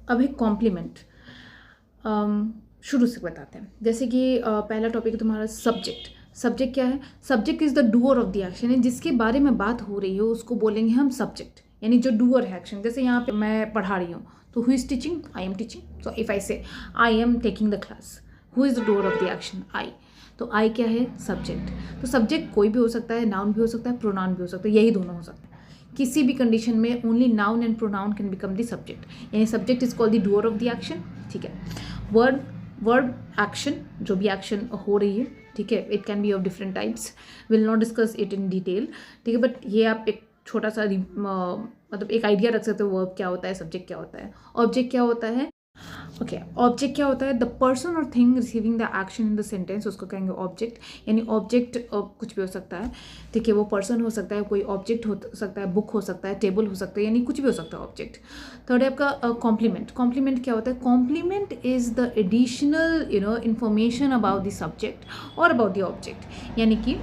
अब एक कॉम्प्लीमेंट शुरू से बताते हैं। जैसे कि पहला टॉपिक है तुम्हारा सब्जेक्ट। सब्जेक्ट क्या है? Subject is the doer of the action, है जिसके बारे में बात हो रही है उसको बोलेंगे हम सब्जेक्ट, यानी जो डूअर है एक्शन। जैसे यहाँ पे मैं पढ़ा रही हूँ तो who is teaching? I am teaching. So if I say I am taking the class, who is the doer of the action? I. तो आई क्या है? सब्जेक्ट। तो सब्जेक्ट कोई भी हो सकता है, नाउन भी हो सकता है, प्रोनाउन भी हो सकता है, यही दोनों हो सकते हैं। किसी भी कंडीशन में only noun and pronoun can become the subject, यानी subject is called the doer of the action. ठीक है। वर्ब एक्शन, जो भी एक्शन हो रही है, ठीक है, it can be of different types, will not discuss it in detail, ठीक है, बट ये आप एक छोटा सा मतलब एक आइडिया रख सकते हो वर्ब क्या होता है, सब्जेक्ट क्या होता है, ऑब्जेक्ट क्या होता है। ओके, ऑब्जेक्ट क्या होता है? द पर्सन और thing receiving the action in the sentence, उसको कहेंगे ऑब्जेक्ट। यानी ऑब्जेक्ट कुछ भी हो सकता है, ठीक है, वो पर्सन हो सकता है, कोई ऑब्जेक्ट हो सकता है, बुक हो सकता है, टेबल हो सकता है, यानी कुछ भी हो सकता है ऑब्जेक्ट। थर्ड है आपका कॉम्प्लीमेंट। कॉम्प्लीमेंट क्या होता है? Complement is the additional information about the subject और अबाउट द ऑब्जेक्ट, यानी कि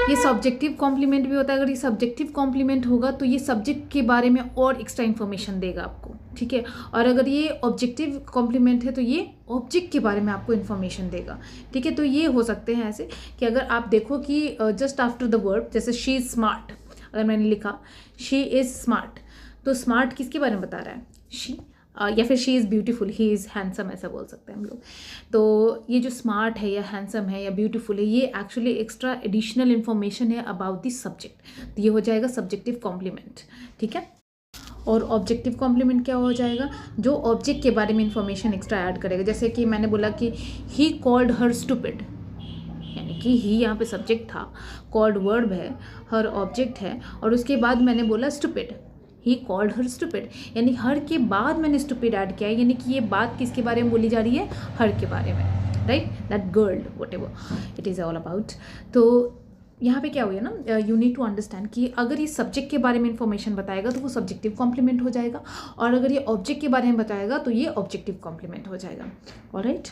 ये सब्जेक्टिव कॉम्प्लीमेंट भी होता है। अगर ये सब्जेक्टिव कॉम्प्लीमेंट होगा तो ये सब्जेक्ट के बारे में और एक्स्ट्रा इन्फॉर्मेशन देगा आपको, ठीक है। और अगर ये ऑब्जेक्टिव कॉम्प्लीमेंट है तो ये ऑब्जेक्ट के बारे में आपको इन्फॉर्मेशन देगा, ठीक है। तो ये हो सकते हैं ऐसे कि अगर आप देखो कि जस्ट आफ्टर द वर्ब, जैसे शी इज़ स्मार्ट, अगर मैंने लिखा शी इज़ स्मार्ट, तो स्मार्ट किसके बारे में बता रहा है? शी। या फिर she is beautiful, he is handsome, ऐसा बोल सकते हैं हम लोग। तो ये जो स्मार्ट है या हैंडसम है या ब्यूटीफुल है, ये एक्चुअली एक्स्ट्रा एडिशनल इन्फॉर्मेशन है अबाउट द सब्जेक्ट, तो ये हो जाएगा सब्जेक्टिव कॉम्प्लीमेंट, ठीक है। और ऑब्जेक्टिव कॉम्प्लीमेंट क्या हो जाएगा? जो ऑब्जेक्ट के बारे में इंफॉर्मेशन एक्स्ट्रा ऐड करेगा। जैसे कि मैंने बोला कि ही कॉल्ड हर स्टूपिड, यानी कि ही यहाँ पे सब्जेक्ट था, कॉल्ड वर्ब है, हर ऑब्जेक्ट है, और उसके बाद मैंने बोला stupid, he called her stupid, यानी हर के बाद मैंने स्टूपिड ऐड किया है, यानी कि ये बात किसके बारे में बोली जा रही है? हर के बारे में, right, that girl, what ever it is all about. तो यहाँ पे क्या हुआ ना, यू नीड टू अंडरस्टैंड कि अगर ये सब्जेक्ट के बारे में इंफॉर्मेशन बताएगा तो वो सब्जेक्टिव कॉम्प्लीमेंट हो जाएगा, और अगर ये ऑब्जेक्ट के बारे में बताएगा तो ये ऑब्जेक्टिव कॉम्प्लीमेंट हो जाएगा। ऑलराइट।